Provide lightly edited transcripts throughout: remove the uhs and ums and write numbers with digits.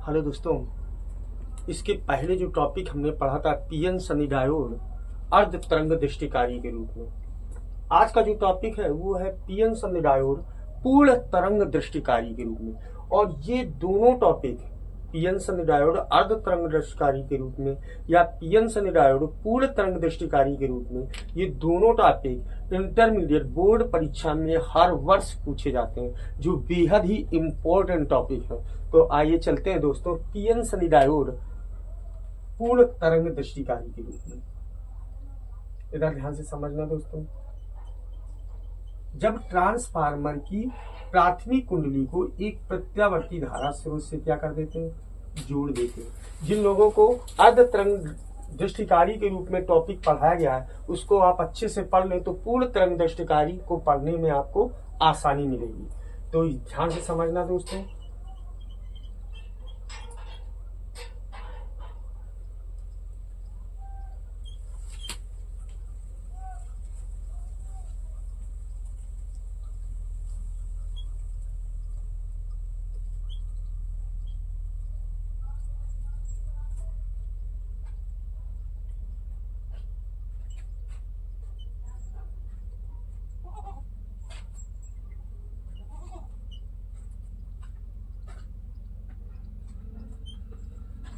Hello दोस्तों। इसके पहले जो टॉपिक हमने पढ़ा था पीएन सनी डायोड अर्ध तरंग दृष्टिकारी के रूप में, आज का जो टॉपिक है वो है पीएन सनी डायोड पूर्ण तरंग दृष्टिकारी के रूप में। और ये दोनों टॉपिक पीएन सनी डायोड अर्ध तरंग दृष्टिकारी के रूप में या पीएन सनी डायोड पूर्ण तरंग दृष्टिकारी के रूप में, ये दोनों टॉपिक इंटरमीडिएट बोर्ड परीक्षा में हर वर्ष पूछे जाते हैं, जो बेहद ही इम्पोर्टेंट टॉपिक है। तो आइए चलते हैं दोस्तों पीएन सनी डायोड पूर्ण तरंग दृष्टिकारी के रूप में। इधर ध्यान से समझना दोस्तों। जब ट्रांसफार्मर की प्राथमिक कुंडली को एक प्रत्यावर्ती धारा स्रोत से क्या कर देते हैं, जोड़ देते हैं। जिन लोगों को अर्ध तरंग दृष्टिकारी के रूप में टॉपिक पढ़ाया गया है उसको आप अच्छे से पढ़ लें तो पूर्ण तरंग दृष्टिकारी को पढ़ने में आपको आसानी मिलेगी। तो ध्यान से समझना दोस्तों।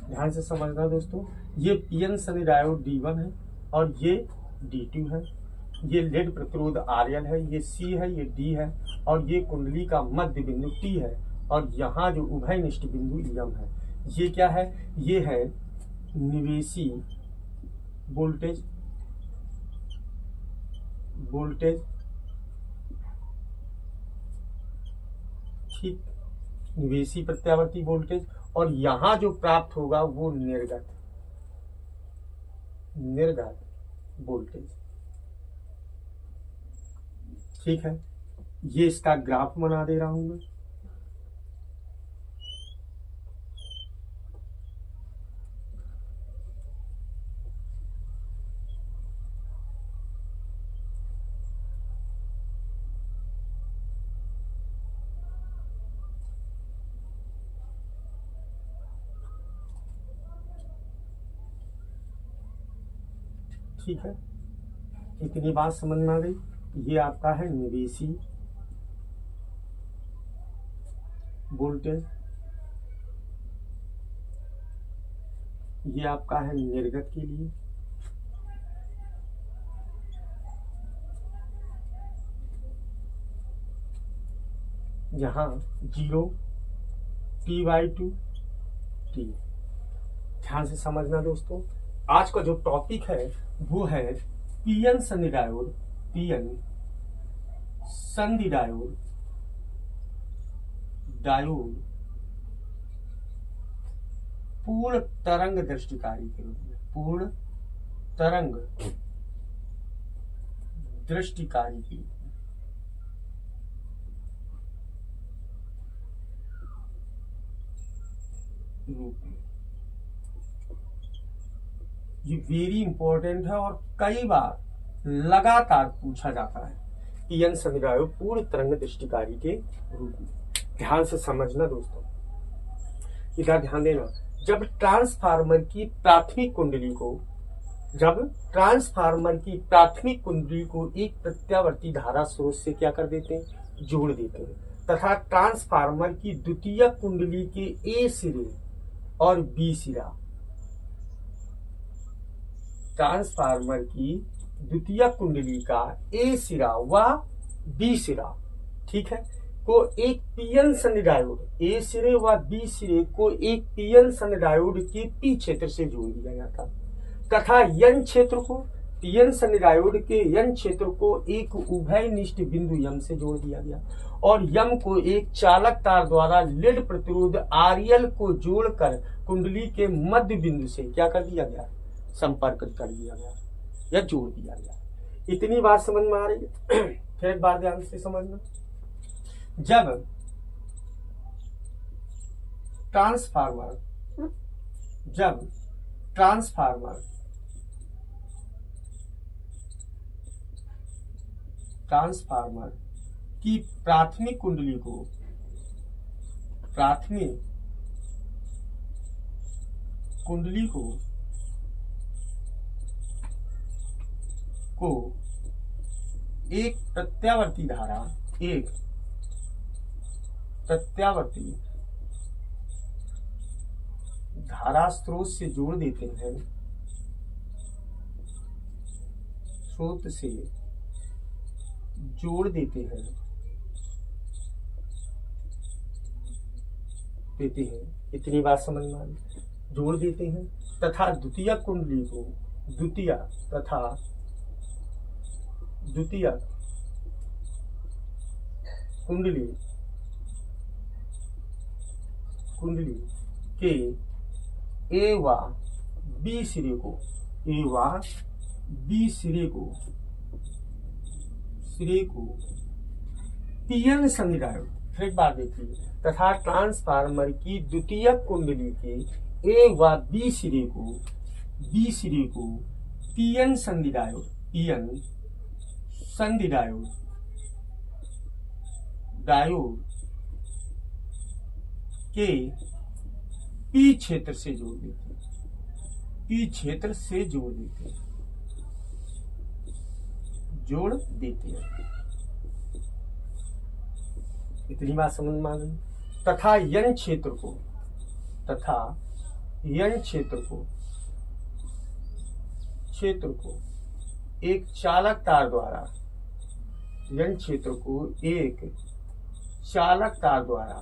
ध्यान से समझना दोस्तों। ये पीएन सनी डायोड D1 है और ये D2 है। ये लेड प्रतिरोध RL है, ये C है, ये D है और ये कुंडली का मध्य बिंदु T है और यहाँ जो उभयनिष्ठ बिंदु M है। ये क्या है, ये है निवेशी वोल्टेज ठीक, निवेशी प्रत्यावर्ती वोल्टेज। और यहां जो प्राप्त होगा वो निर्गत वोल्टेज। ठीक है, ये इसका ग्राफ बना दे रहा हूं मैं। ठीक है, इतनी बात समझ में आ गई। ये आपका है निवेशी वोल्टेज, ये आपका है निर्गत के लिए। जहां 0 T/2 T। ध्यान से समझना दोस्तों। आज का जो टॉपिक है वो है पीएन सनी डायोड पूर्ण तरंग दृष्टिकारी के रूप में, पूर्ण तरंग दृष्टिकारी के रूप में। ये वेरी इंपॉर्टेंट है और कई बार लगातार पूछा जाता है पीएन सनी डायोड पूर्ण तरंग दृष्टिकारी के रूप में। ध्यान से समझना दोस्तों, इधर ध्यान देना। जब ट्रांसफार्मर की प्राथमिक कुंडली को एक प्रत्यावर्ती धारा स्रोत से क्या कर देते हैं, जोड़ देते हैं, तथा ट्रांसफार्मर की द्वितीय कुंडली के ए सिरे और बी सिरा, ट्रांसफार्मर की द्वितीय कुंडली का ए सिरा व बी सिरा, ठीक है, को एक पीएन सनी डायोड, ए सिरे व बी सिरे को एक पीएन सनी डायोड के पी क्षेत्र से जोड़ दिया जाता तथा एन क्षेत्र को, पीएन सनी डायोड के एन क्षेत्र को एक उभयनिष्ठ बिंदु M से जोड़ दिया गया और M को एक चालक तार द्वारा लेड प्रतिरोध RL को जोड़कर कुंडली के मध्य बिंदु से क्या कर दिया गया, संपर्क कर दिया गया या जोड़ दिया गया। इतनी बात समझ में आ रही है। फिर एक बार ध्यान से समझना। जब ट्रांसफार्मर की प्राथमिक कुंडली को एक प्रत्यावर्ती धारा स्रोत से जोड़ देते हैं, स्रोत से जोड़ देते हैं इतनी बात समझ में आई, जोड़ देते हैं। तथा द्वितीय कुंडली को द्वितीय कुंडली के ए व बी सिरे को पीएन संधि डायोड, फिर एक बार देखिए, तथा ट्रांसफार्मर की द्वितीय कुंडली के ए व बी सिरे को पीएन संधि डायोड के पी क्षेत्र से जोड़ देते हैं। इतनी बात समझ में आ गई। तथा यन क्षेत्र को एक चालक तार द्वारा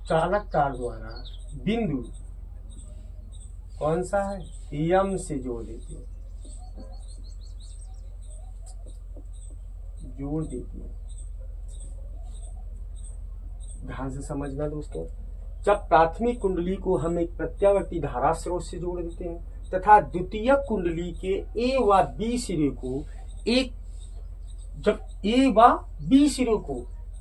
चालक तार द्वारा बिंदु कौन सा है, यम से जोड़ देती है, ध्यान से समझना दोस्तों। जब प्राथमिक कुंडली को हम एक प्रत्यावर्ती धारा स्रोत से जोड़ देते हैं तथा द्वितीय कुंडली के ए व बी सिरे को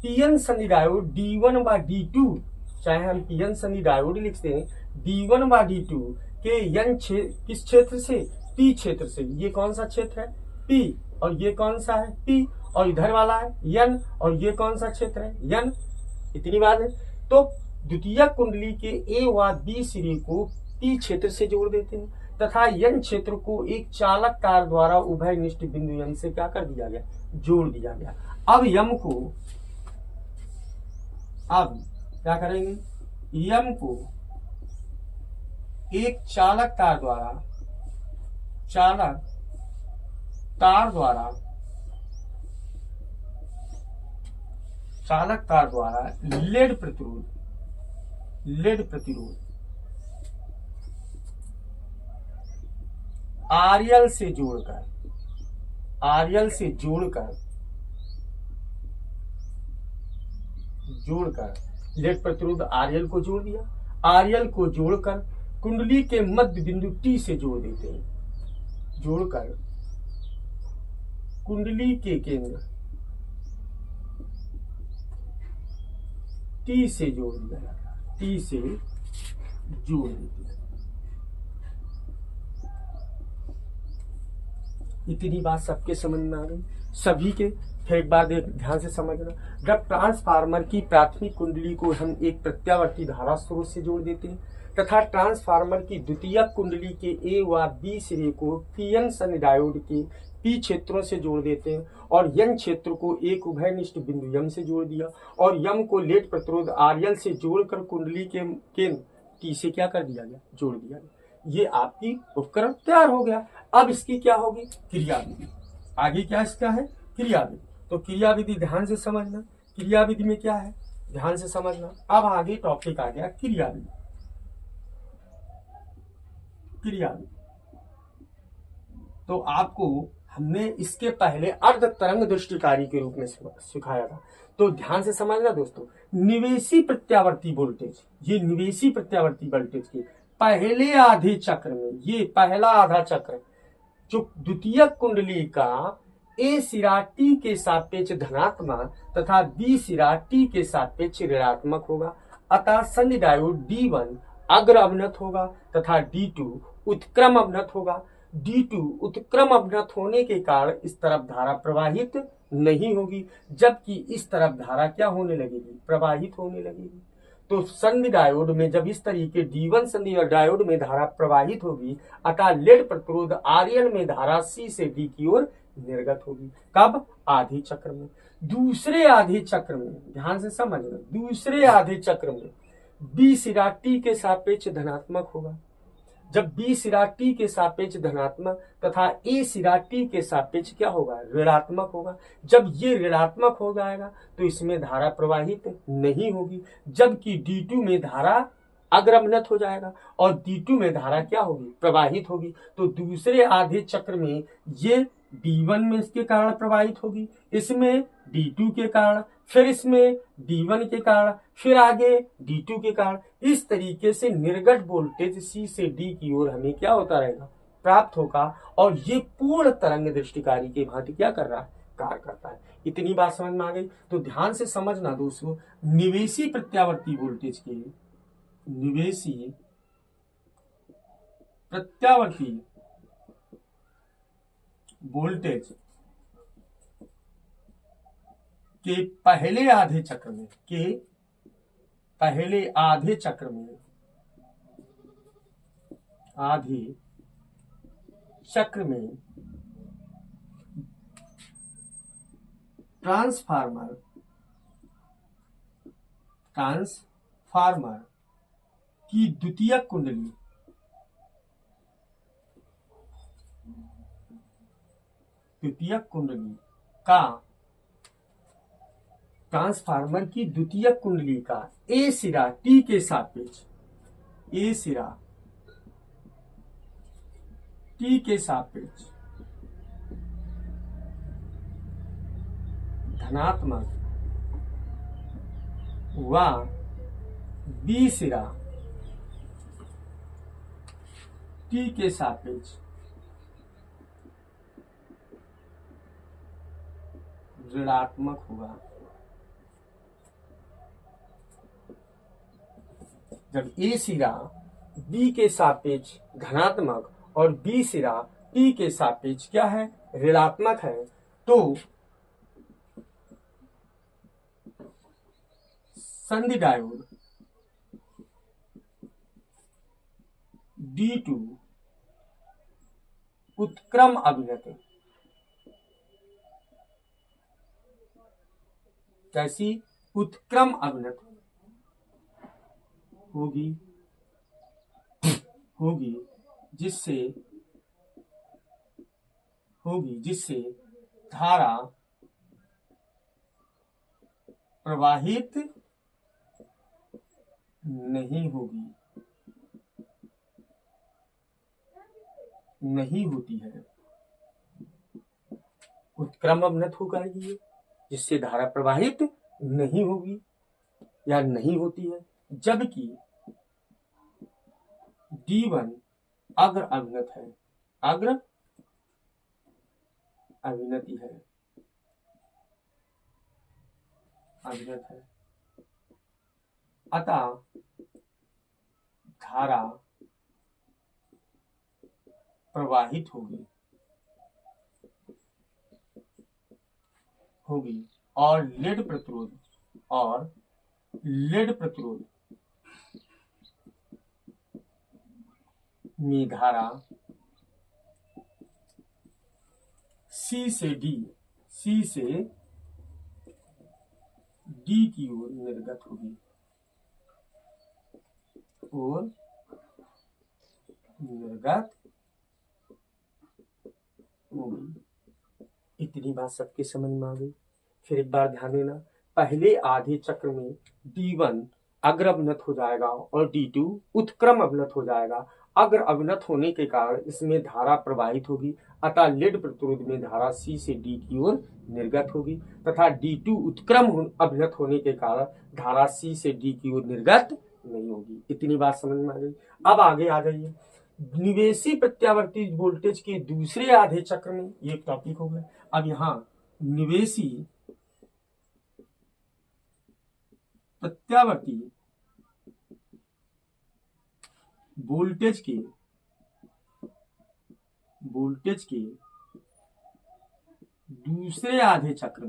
पीएन संधि डायोड D1 व D2, चाहे हम पीएन संधि डायोड लिखते हैं, D1 व D2 के यन किस क्षेत्र से, P क्षेत्र से। ये कौन सा क्षेत्र है, P, और ये कौन सा है, P, और इधर वाला है यन, और ये कौन सा क्षेत्र है, यन। इतनी बात है। तो द्वितीय कुंडली के ए व बी सिरे को P क्षेत्र से जोड़ देते हैं तथा यन क्षेत्र को एक चालक तार द्वारा उभयनिष्ठ बिंदु यम से क्या कर दिया गया, जोड़ दिया गया। अब यम को क्या करेंगे, यम को एक चालक तार द्वारा लेड प्रतिरोध आरएल से जोड़कर लेड प्रतिरोध आरएल को जोड़ दिया, आरएल को जोड़कर कुंडली के मध्य बिंदु टी से जोड़ देते हैं, जोड़कर कुंडली के केंद्र टी से जोड़ दिया जाता है, टी से जोड़ देते हैं। इतनी बात सबके समझ में आ गई, सभी के। फिर एक बार ध्यान से समझना, जब ट्रांसफार्मर की प्राथमिक कुंडली को हम एक प्रत्यावर्ती धारा स्रोत से जोड़ देते हैं तथा ट्रांसफार्मर की द्वितीय कुंडली के ए व बी सिरे को पीएन संधि डायोड के पी क्षेत्रों से जोड़ देते हैं और यन क्षेत्र को एक उभयनिष्ठ बिंदु यम से जोड़ दिया और यम को लेड प्रतिरोध आरएल से जोड़कर कुंडली के केंद्र टी से क्या कर दिया गया, जोड़ दिया गया। ये आपकी उपकरण तैयार हो गया। अब इसकी क्या होगी, क्रियाविधि। आगे क्या इसका है, क्रियाविधि। तो क्रियाविधि ध्यान से समझना, क्रियाविधि में क्या है ध्यान से समझना। अब आगे टॉपिक आ गया क्रियाविधि। तो आपको हमने इसके पहले अर्ध तरंग दृष्टिकारी के रूप में सिखाया था। तो ध्यान से समझना दोस्तों, निवेशी प्रत्यावर्ती वोल्टेज, ये निवेशी प्रत्यावर्ती वोल्टेज के पहले आधे चक्र में, ये पहला आधा चक्र जो द्वितीय कुंडली का ए सिरा टी के सापेक्ष धनात्मक तथा बी सिरा टी के सापेक्ष ऋणात्मक होगा। अतः संधि डायोड D1 अग्र अवनत होगा तथा D2 उत्क्रम अवनत होगा। D2 उत्क्रम अवनत होने के कारण इस तरफ धारा प्रवाहित नहीं होगी, जबकि इस तरफ धारा क्या होने लगेगी, प्रवाहित होने लगेगी। तो संधि डायोड में जब इस तरीके D1 संधि डायोड में धारा प्रवाहित होगी, अतः लेड प्रतिरोध RL में धारा C से D की ओर निर्गत होगी। कब? आधे चक्र में। दूसरे आधे चक्र में ध्यान से समझना, दूसरे आधे चक्र में B सिरा T के सापेक्ष धनात्मक होगा। जब B सिरा T के सापेक्ष धनात्मक तथा A सिरा T के सापेक्ष क्या होगा, ऋणात्मक होगा। जब ये ऋणात्मक हो जाएगा तो इसमें धारा प्रवाहित नहीं होगी, जबकि D2 में धारा अग्रमनत हो जाएगा और D2 में धारा क्या होगी, प्रवाहित होगी। तो दूसरे आधे चक्र में ये D1 में इसके कारण प्रवाहित होगी, इसमें D2 के कारण, फिर इसमें D1 के कारण, फिर आगे D2 के कारण। इस तरीके से निर्गत वोल्टेज C से D की ओर हमें क्या होता रहेगा, प्राप्त होगा, और ये पूर्ण तरंग दृष्टिकारी के भांति क्या कर रहा है, कार्य करता है। इतनी बात समझ में आ गई? तो ध्यान से समझना दोस्तों, निवेशी प्रत्यावर्ती वोल्टेज के, निवेशी प्रत्यावर्ती वोल्टेज के पहले आधे चक्र में, के पहले आधे चक्र में, आधे चक्र में ट्रांसफार्मर की द्वितीयक कुंडली, द्वितीयक कुंडली का, ट्रांसफार्मर की द्वितीयक कुंडली का A सिरा T के सापेक्ष, A सिरा T के सापेक्ष धनात्मक व B सिरा T के सापेक्ष ऋणात्मक होगा। जब A सिरा B के सापेक्ष धनात्मक और B सिरा T के सापेक्ष क्या है, ऋणात्मक है, तो संधि डायोड D2 उत्क्रम अभिनत, कैसी, उत्क्रम अभिनत होगी, जिससे धारा प्रवाहित नहीं होती है। उत्क्रम अवनत होगा ये, जिससे धारा प्रवाहित नहीं होगी या नहीं होती है, जबकि D1 अग्र अवनत है, अग्र अभिनति है, अभिनत है, अतः धारा प्रवाहित होगी और लेड प्रतिरोध में धारा C से D की ओर निर्गत होगी, इतनी बात सबके समझ में आ गई। फिर एक बार ध्यान देना, पहले आधे चक्र में D1 अग्र अवनत हो जाएगा और D2 उत्क्रम अवनत हो जाएगा। अग्र अवनत होने के कारण इसमें धारा प्रवाहित होगी, अतः लेड प्रतिरोध में धारा C से D की ओर निर्गत होगी, तथा D2 उत्क्रम अवनत होने के कारण धारा C से D की ओर निर्गत नहीं होगी। इतनी बात समझ में आ गई। अब आगे आ जाइए, निवेशी प्रत्यावर्ती वोल्टेज के दूसरे आधे चक्र में, ये टॉपिक हो गया। अब यहाँ निवेशी प्रत्यावर्ती वोल्टेज के वोल्टेज के दूसरे आधे चक्र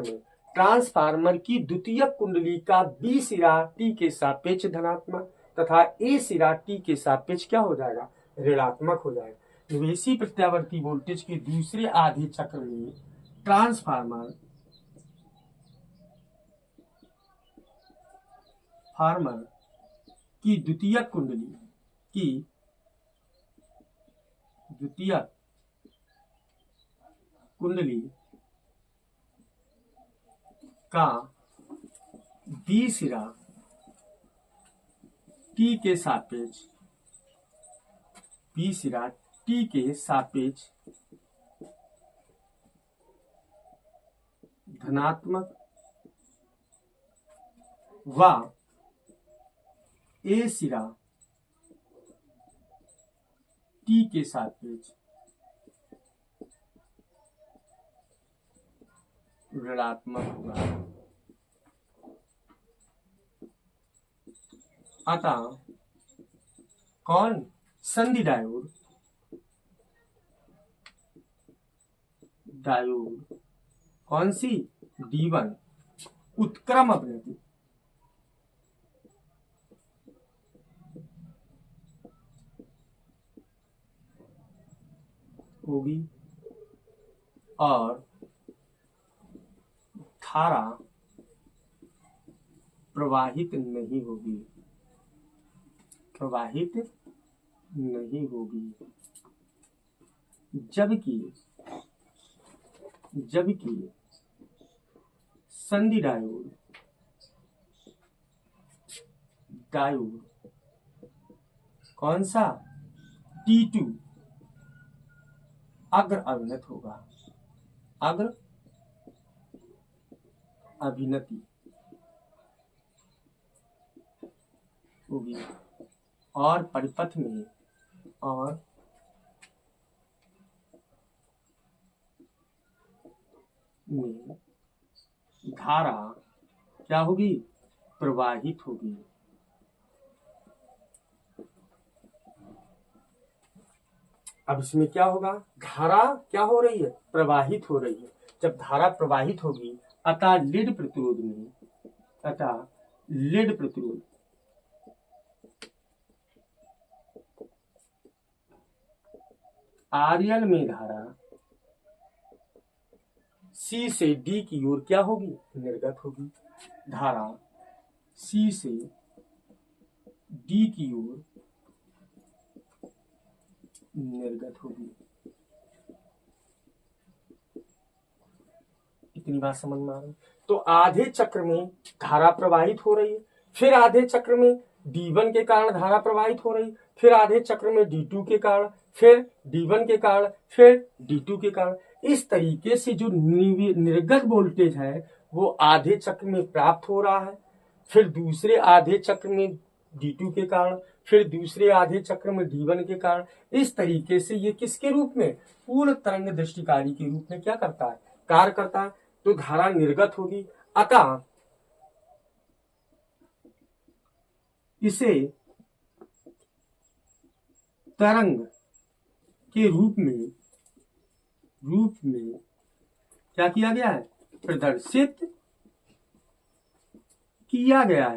में ट्रांसफार्मर की द्वितीयक कुंडली का बी सिरा टी के सापेक्ष धनात्मक तथा ए सिरा टी के सापेक्ष क्या हो जाएगा, ऋणात्मक हो जाएगा। निवेशी प्रत्यावर्ती वोल्टेज के दूसरे आधे चक्र में ट्रांसफार्मर की द्वितीयक कुंडली का बी सिरा टी के सापेक्ष धनात्मक व ए सिरा टी के सापेक्ष ऋणात्मक होगा। अतः कौन संधि डायोड कौन सी D1 उत्क्रम अवनति होगी और धारा प्रवाहित नहीं होगी, जबकि संधि डायोड कौन सा T2 अग्र अभिनत होगा, अग्र अभिनति होगी और परिपथ में धारा क्या होगी, प्रवाहित होगी। अब इसमें क्या होगा, धारा क्या हो रही है, प्रवाहित हो रही है। जब धारा प्रवाहित होगी अतः लीड प्रतिरोध RL में धारा C से D की ओर क्या होगी, निर्गत होगी। धारा C से D की ओर निर्गत होगी। इतनी बात समझ में आ रही। तो आधे चक्र में धारा प्रवाहित हो रही है, फिर आधे चक्र में D1 के कारण धारा प्रवाहित हो रही, फिर आधे चक्र में D2 के कारण, फिर D1 के कारण, फिर D2 के कारण। इस तरीके से जो निर्गत वोल्टेज है वो आधे चक्र में प्राप्त हो रहा है, फिर दूसरे आधे चक्र में D2 के कारण, फिर दूसरे आधे चक्र में D1 के कारण। इस तरीके से ये किसके रूप में, पूर्ण तरंग दृष्टिकारी के रूप में क्या करता है, कार्य करता है। तो धारा निर्गत होगी, अतः इसे तरंग के रूप में क्या किया गया है, प्रदर्शित किया गया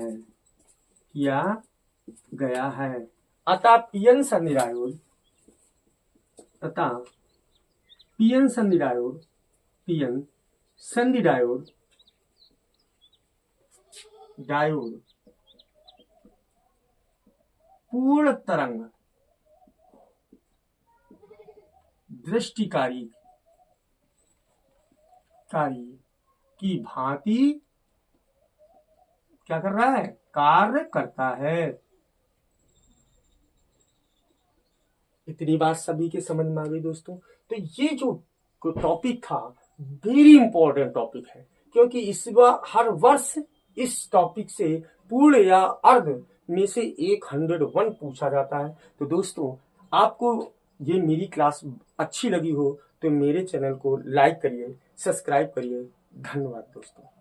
है। अतः पीएन संधि डायोड पूर्ण तरंग दृष्टिकारी की भांति क्या कर रहा है, कार्य करता है। इतनी बात सभी के समझ में आ गई दोस्तों। तो ये जो टॉपिक था वेरी इंपॉर्टेंट टॉपिक है, क्योंकि इस बार हर वर्ष इस टॉपिक से पूर्ण या अर्ध में से 101 पूछा जाता है। तो दोस्तों आपको ये मेरी क्लास अच्छी लगी हो तो मेरे चैनल को लाइक करिए, सब्सक्राइब करिए। धन्यवाद दोस्तों।